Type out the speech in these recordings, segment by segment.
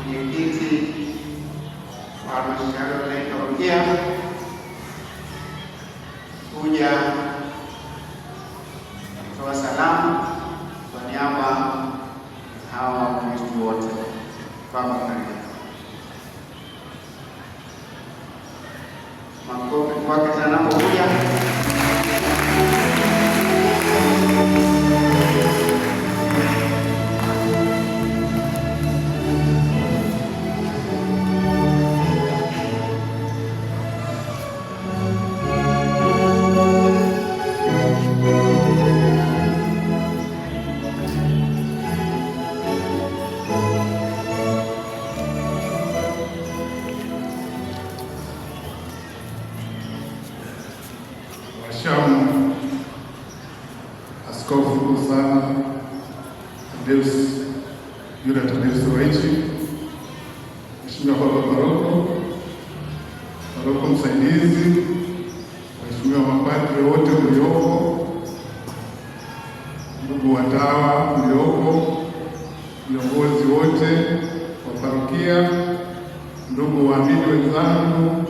mwenyekiti wa halmashauri ya Parokia kuja kutoa salamu kwa niaba hawa Wakristo wote. Baba, karibu. Makofi kwake tena anapokuja. Washamu Askofu mkuu sana Tadeus Yuda Tadeus Ruwa'ichi, Mheshimiwa Baba Paroko msaidizi, Mheshimiwa mapadri wote mliopo, ndugu watawa mliopo, viongozi wote wa parokia, ndugu waamini wenzangu,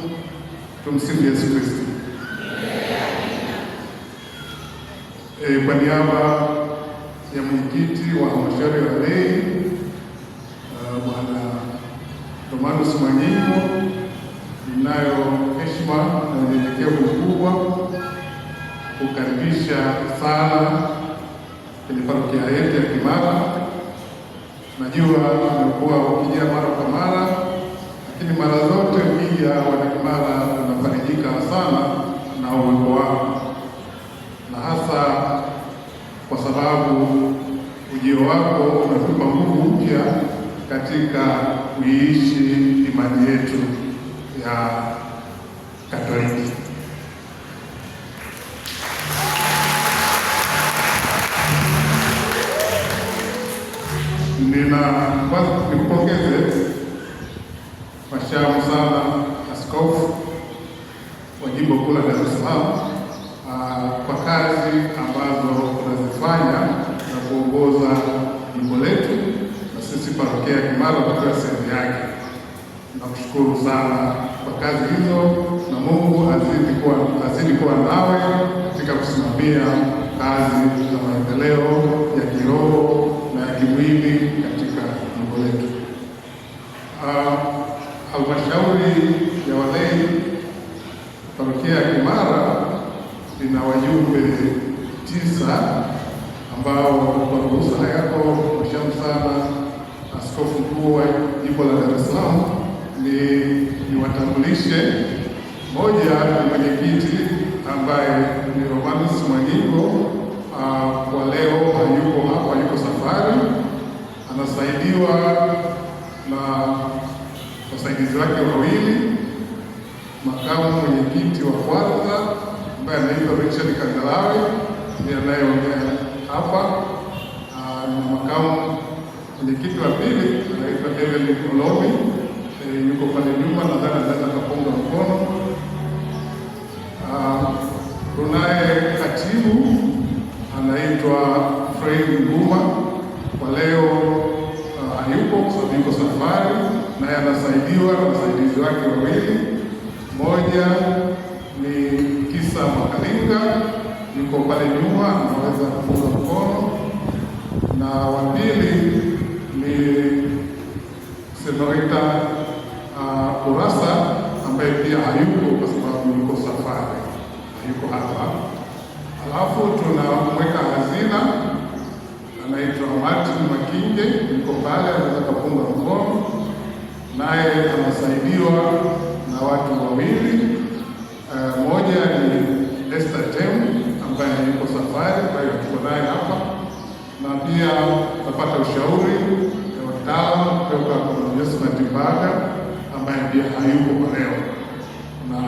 tumsifu Yesu Kristo. Kwa niaba ya mwenyekiti wa halmashauri ya walei Bwana Romanus Mwanyingo, ninayo heshima na unyenyekevu mkubwa kukaribisha sana kwenye parokia yetu ya Kimara. Najua umekuwa ukija mara kwa mara, lakini mara zote ukija wana Kimara unafarijika sana na uwepo wako, na hasa kwa sababu ujio wako unatupa nguvu mpya katika kuiishi imani yetu ya Katoliki. Kwanza nikupongeze Washamu sana Askofu wa Jimbo Kuu la Dar es Salaam kwa kazi ambazo unazifanya na kuongoza jimbo letu, na sisi parokia ya Kimara tukiwa sehemu yake. Nakushukuru sana kwa kazi hizo, na Mungu azidi kuwa nawe katika kusimamia kazi za maendeleo ya kiroho na ya kimwili katika jimbo letu. Halmashauri ya walei parokia ya Kimara ina wajumbe 9 ambao kwa ruhusa yako Mhashamu sana Askofu mkuu wa Jimbo la Dar es Salaam ni watambulishe. Moja ni mwenyekiti ambaye ni Romanus Mwanyingo, kwa leo hayuko hapa, yuko safari, anasaidiwa na wasaidizi wake wawili, makamu mwenyekiti wa kwanza ambaye anaitwa Richard Kangalawe ndiye anayeongea hapa, na makamu mwenyekiti wa pili anaitwa Evelyn Olomi, yuko pale nyuma, nadhani anaweza kupunga mkono. Tunaye katibu anaitwa Fred Nguma, kwa leo hayupo kwa sababu yuko safari, naye anasaidiwa na wasaidizi wake wawili. Moja ni Kisa Makalinga, yuko pale nyuma, anaweza kupunga mkono, na wa pili ni Senorita Urasa ambaye pia hayuko kwa sababu yuko safari, hayuko hapa. Alafu tunamweka hazina anaitwa Martin Makinge, yuko pale, anaweza kupunga mkono, naye anasaidiwa na watu wawili. Moja ni Esther Tem ambaye yuko safari, kwa hiyo tuko naye hapa, na pia napata ushauri wa wataalamu kutoka kwa Yesu Matibaga ambaye pia hayuko kwa leo, na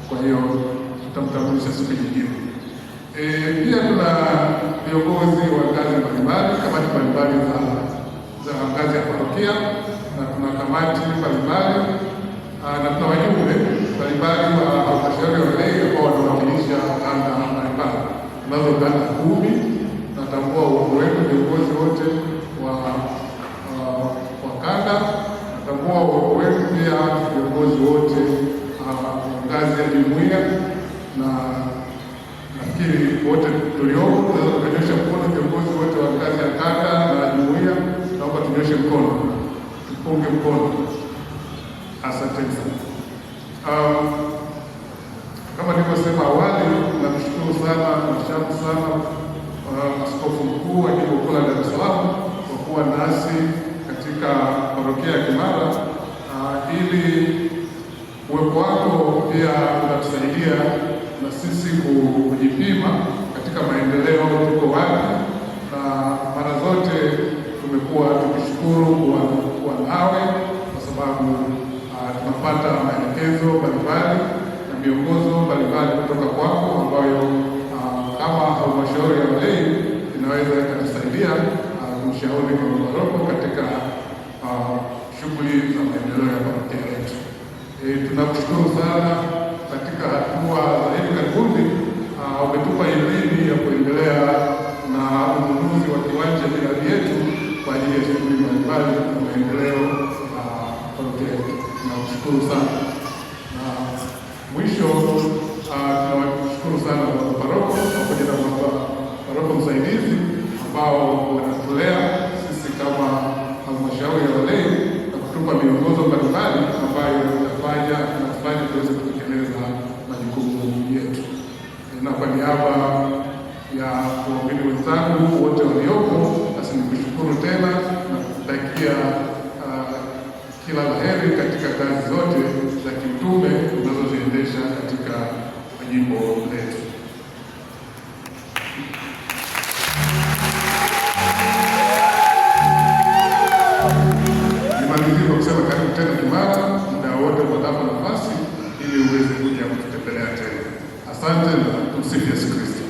kwa hiyo tutamtambulisha siku nyingine. Pia tuna viongozi wa ngazi mbalimbali, kamati mbalimbali za ngazi ya parokia, na tuna kamati mbalimbali na tuna wajumbe mbalimbali wa halmashauri ya walei ambao wanawakilisha kanda mbalimbali. Tunazo kanda 10. Natambua uongo wetu viongozi wote wa kanda viongozi wote ngazi ya jumuiya, na nafikiri wote tuliopo tunaweza kunyosha mkono. Viongozi wote wa ngazi ya kata na jumuiya, naomba tunyoshe mkono, tupunge mkono. Asante sana. Kama nilivyosema awali, namshukuru sana mshamu sana Askofu Mkuu wa Jimbo Kuu la Dar es Salaam kwa kuwa nasi katika parokia ya Kimara, ili uwepo wako pia unatusaidia na sisi kujipima katika maendeleo tuko wapi, na mara zote tumekuwa tukishukuru kuwa nawe kwa sababu tunapata maelekezo mbalimbali na miongozo mbalimbali kutoka kwako ambayo kama halmashauri ya walei inaweza ikatusaidia kumshauri kwa paroko katika shughuli za maendeleo ya parokia yetu. Tunakushukuru sana. Katika hatua za hivi karibuni umetupa idhini ya kuendelea na ununuzi wa kiwanja miradi yetu kwa ajili ya shughuli mbalimbali na maendeleo ya parokia yetu. Tunakushukuru sana. Na mwisho tunawashukuru sana paroko pamoja na paroko msaidizi ambao wanatulea sisi kama halmashauri ya walei na kutupa miongozo mbalimbali ambayo inatufanya tuweze kutekeleza majukumu yetu. Na kwa niaba ya waumini wenzangu wote waliopo, basi nikushukuru tena na kutakia kila la heri katika kazi zote za kitume tunazoziendesha katika jimbo letu. Nimalizie kwa kusema karibu tena Kimara muda wote utapata nafasi ili uweze kuja kututembelea tena. Asante na tumsifu Yesu Kristo.